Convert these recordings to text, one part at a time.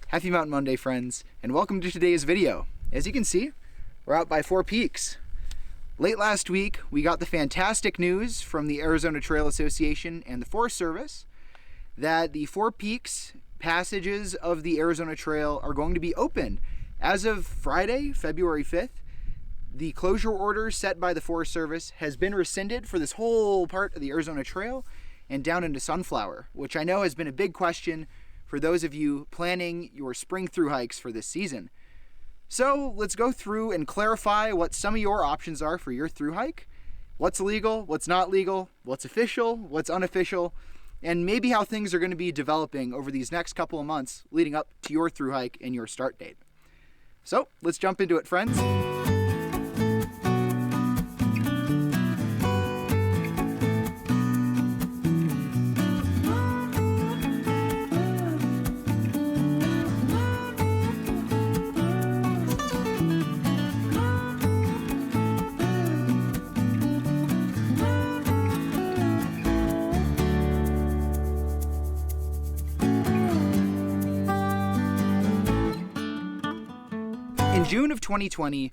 Happy Mountain Monday, friends, and welcome to today's video. As you can see, we're out by Four Peaks. Late last week, we got the fantastic news from the Arizona Trail Association and the Forest Service that the Four Peaks passages of the Arizona Trail are going to be open. As of Friday, February 5th, the closure order set by the Forest Service has been rescinded for this whole part of the Arizona Trail and down into Sunflower, which I know has been a big question for those of you planning your spring thru hikes for this season. So let's go through and clarify what some of your options are for your thru hike, what's legal, what's not legal, what's official, what's unofficial, and maybe how things are going to be developing over these next couple of months leading up to your thru hike and your start date. So let's jump into it, friends. In June of 2020,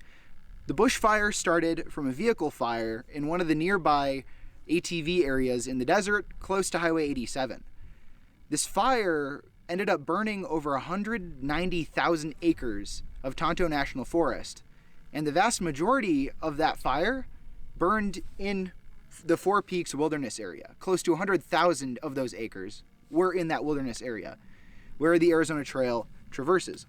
the bushfire started from a vehicle fire in one of the nearby ATV areas in the desert close to Highway 87. This fire ended up burning over 190,000 acres of Tonto National Forest, and the vast majority of that fire burned in the Four Peaks wilderness area. Close to 100,000 of those acres were in that wilderness area where the Arizona Trail traverses.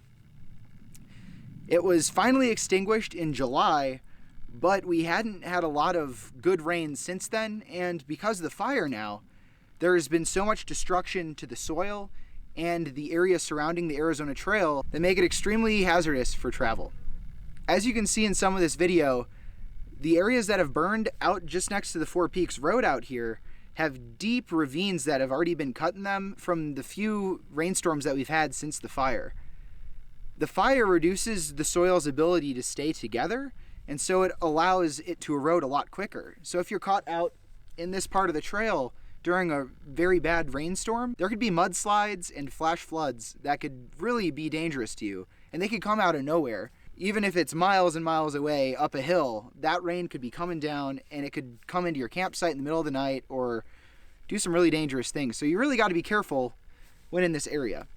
It was finally extinguished in July, but we hadn't had a lot of good rain since then, and because of the fire now, there has been so much destruction to the soil and the area surrounding the Arizona Trail that make it extremely hazardous for travel. As you can see in some of this video, the areas that have burned out just next to the Four Peaks Road out here have deep ravines that have already been cut in them from the few rainstorms that we've had since the fire. The fire reduces the soil's ability to stay together, and so it allows it to erode a lot quicker. So if you're caught out in this part of the trail during a very bad rainstorm, there could be mudslides and flash floods that could really be dangerous to you, and they could come out of nowhere. Even if it's miles and miles away up a hill, that rain could be coming down and it could come into your campsite in the middle of the night or do some really dangerous things. So you really got to be careful when in this area.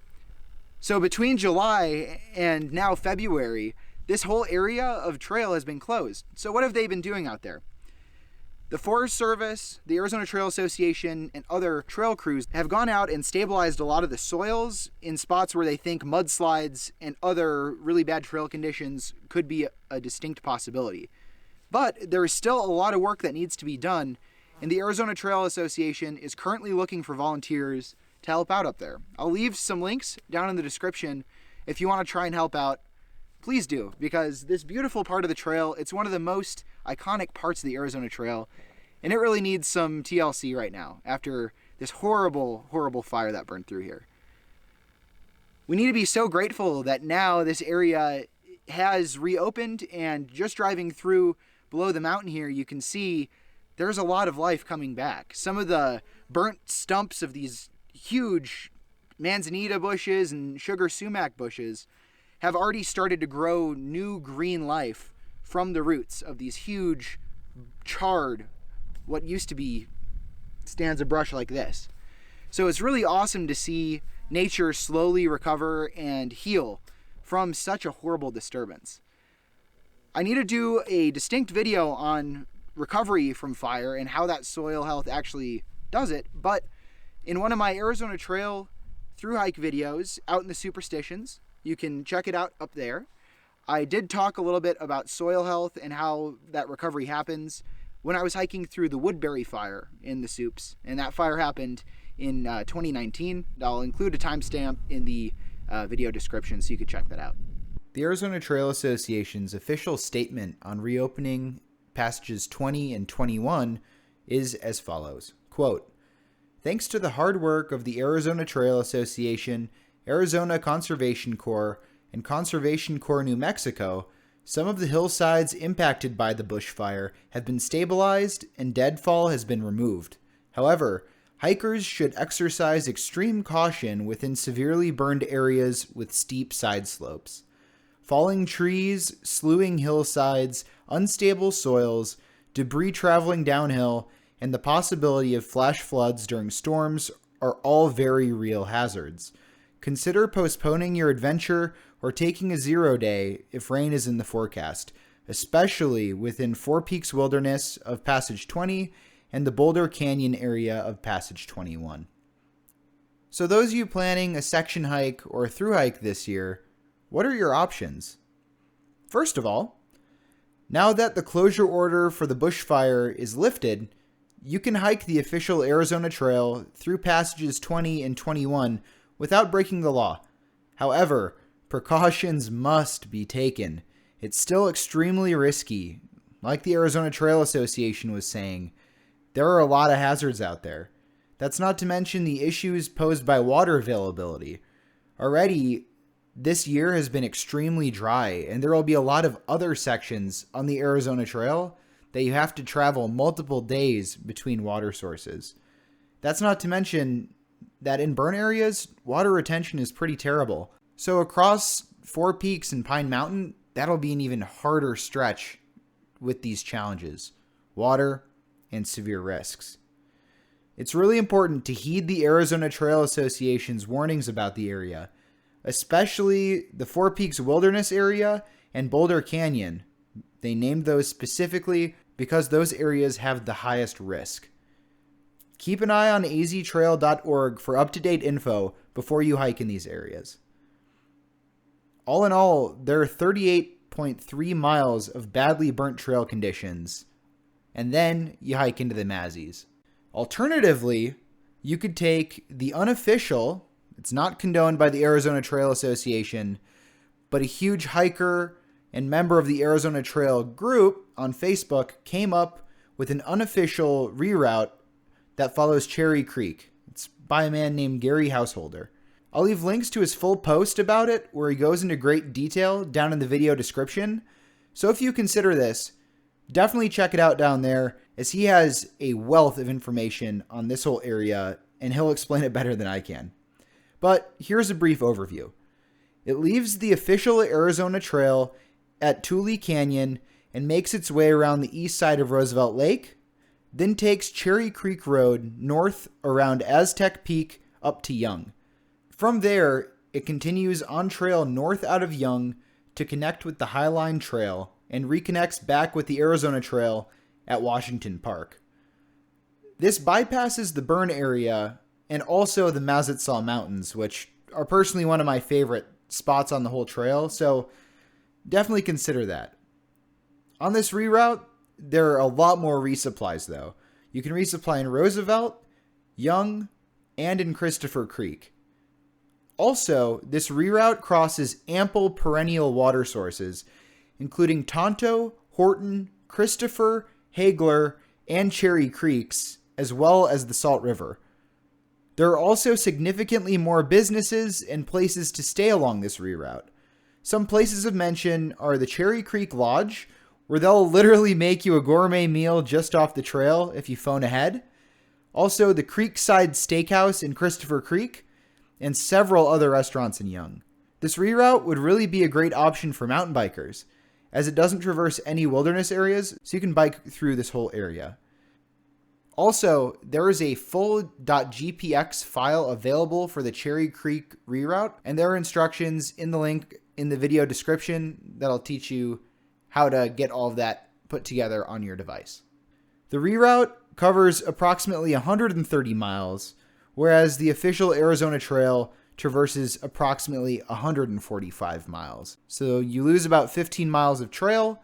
So between July and now February, this whole area of trail has been closed. So what have they been doing out there? The Forest Service, the Arizona Trail Association, and other trail crews have gone out and stabilized a lot of the soils in spots where they think mudslides and other really bad trail conditions could be a distinct possibility. But there is still a lot of work that needs to be done, and the Arizona Trail Association is currently looking for volunteers to help out up there. I'll leave some links down in the description if you want to try and help out. Please do, because this beautiful part of the trail, it's one of the most iconic parts of the Arizona Trail, and it really needs some TLC right now after this horrible, horrible fire that burned through here. We need to be so grateful that now this area has reopened, and just driving through below the mountain here, you can see there's a lot of life coming back. Some of the burnt stumps of these huge manzanita bushes and sugar sumac bushes have already started to grow new green life from the roots of these huge charred, what used to be stands of brush like this. So it's really awesome to see nature slowly recover and heal from such a horrible disturbance. I need to do a distinct video on recovery from fire and how that soil health actually does it, but in one of my Arizona Trail thru hike videos out in the Superstitions, you can check it out up there, I did talk a little bit about soil health and how that recovery happens when I was hiking through the Woodbury fire in the Supes, and that fire happened in 2019. I'll include a timestamp in the video description so you can check that out. The Arizona Trail Association's official statement on reopening passages 20 and 21 is as follows, quote, "Thanks to the hard work of the Arizona Trail Association, Arizona Conservation Corps, and Conservation Corps New Mexico, some of the hillsides impacted by the bushfire have been stabilized and deadfall has been removed. However, Hikers should exercise extreme caution within severely burned areas with steep side slopes. Falling trees, slewing hillsides, unstable soils, debris traveling downhill, and the possibility of flash floods during storms are all very real hazards. Consider postponing your adventure or taking a 0 day if rain is in the forecast, especially within Four Peaks Wilderness of Passage 20 and the Boulder Canyon area of Passage 21. So those of you planning a section hike or a thru hike this year, what are your options? First of all, now that the closure order for the bushfire is lifted, you can hike the official Arizona Trail through passages 20 and 21 without breaking the law. However, precautions must be taken. It's still extremely risky. Like the Arizona Trail Association was saying, there are a lot of hazards out there. That's not to mention the issues posed by water availability. Already, this year has been extremely dry, and there will be a lot of other sections on the Arizona Trail that you have to travel multiple days between water sources. That's not to mention that in burn areas, water retention is pretty terrible. So across Four Peaks and Pine Mountain, that'll be an even harder stretch with these challenges, water and severe risks. It's really important to heed the Arizona Trail Association's warnings about the area, especially the Four Peaks Wilderness area and Boulder Canyon. They named those specifically because those areas have the highest risk. Keep an eye on aztrail.org for up-to-date info before you hike in these areas. All in all, there are 38.3 miles of badly burnt trail conditions, and then you hike into the Mazzies. Alternatively, you could take the unofficial, it's not condoned by the Arizona Trail Association, but a huge hiker and member of the Arizona Trail group on Facebook came up with an unofficial reroute that follows Cherry Creek. It's by a man named Gary Housholder. I'll leave links to his full post about it, where he goes into great detail down in the video description. So if you consider this, definitely check it out down there, as he has a wealth of information on this whole area, and he'll explain it better than I can. But here's a brief overview. It leaves the official Arizona Trail at Tule Canyon and makes its way around the east side of Roosevelt Lake, then takes Cherry Creek Road north around Aztec Peak up to Young. From there, it continues on trail north out of Young to connect with the Highline Trail and reconnects back with the Arizona Trail at Washington Park. This bypasses the burn area and also the Mazatsaw Mountains, which are personally one of my favorite spots on the whole trail, so definitely consider that. On this reroute, there are a lot more resupplies though. You can resupply in Roosevelt, Young, and in Christopher Creek. Also, this reroute crosses ample perennial water sources, including Tonto, Horton, Christopher, Hagler, and Cherry Creeks, as well as the Salt River. There are also significantly more businesses and places to stay along this reroute. Some places of mention are the Cherry Creek Lodge, where they'll literally make you a gourmet meal just off the trail if you phone ahead. Also, the Creekside Steakhouse in Christopher Creek, and several other restaurants in Young. This reroute would really be a great option for mountain bikers, as it doesn't traverse any wilderness areas, so you can bike through this whole area. Also, there is a full .gpx file available for the Cherry Creek reroute, and there are instructions in the link in the video description that'll teach you how to get all of that put together on your device. The reroute covers approximately 130 miles, whereas the official Arizona Trail traverses approximately 145 miles. So you lose about 15 miles of trail,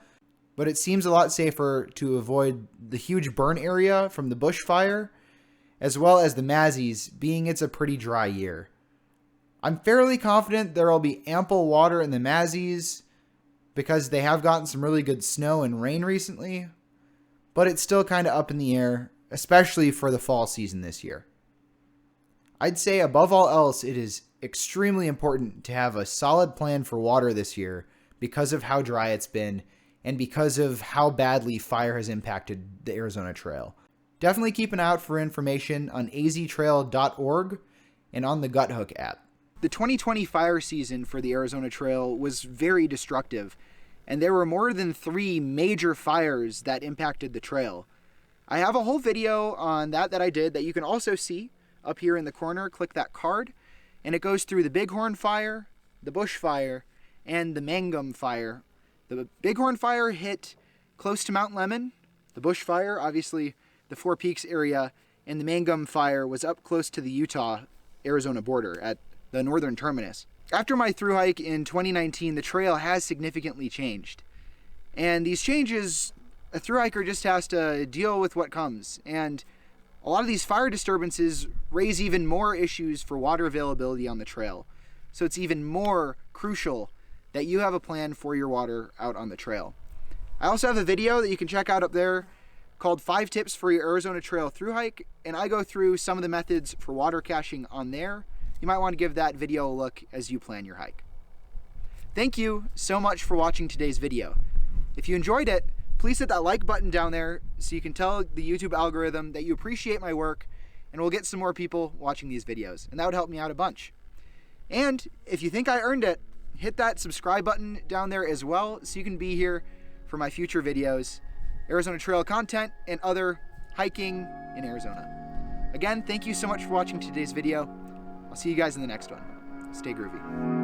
but it seems a lot safer to avoid the huge burn area from the bushfire, as well as the Mazzies, being it's a pretty dry year. I'm fairly confident there will be ample water in the Mazzies because they have gotten some really good snow and rain recently, but it's still kind of up in the air, especially for the fall season this year. I'd say above all else, it is extremely important to have a solid plan for water this year because of how dry it's been and because of how badly fire has impacted the Arizona Trail. Definitely keep an eye out for information on aztrail.org and on the Guthook app. The 2020 fire season for the Arizona Trail was very destructive, and there were more than 3 major fires that impacted the trail. I have a whole video on that I did that you can also see up here in the corner. Click that card, and it goes through the Bighorn Fire, the Bush Fire, and the Mangum Fire. The Bighorn Fire hit close to Mount Lemmon. The Bush Fire, obviously the Four Peaks area, and the Mangum Fire was up close to the Utah-Arizona border at the northern terminus. After my thru hike in 2019, the trail has significantly changed. And these changes, a thru hiker just has to deal with what comes. And a lot of these fire disturbances raise even more issues for water availability on the trail. So it's even more crucial that you have a plan for your water out on the trail. I also have a video that you can check out up there called 5 Tips for Your Arizona Trail Thru Hike, and I go through some of the methods for water caching on there. You might want to give that video a look as you plan your hike. Thank you so much for watching today's video. If you enjoyed it, please hit that like button down there so you can tell the YouTube algorithm that you appreciate my work, and we'll get some more people watching these videos, and that would help me out a bunch. And if you think I earned it, hit that subscribe button down there as well so you can be here for my future videos, Arizona Trail content, and other hiking in Arizona. Again, thank you so much for watching today's video. I'll see you guys in the next one. Stay groovy.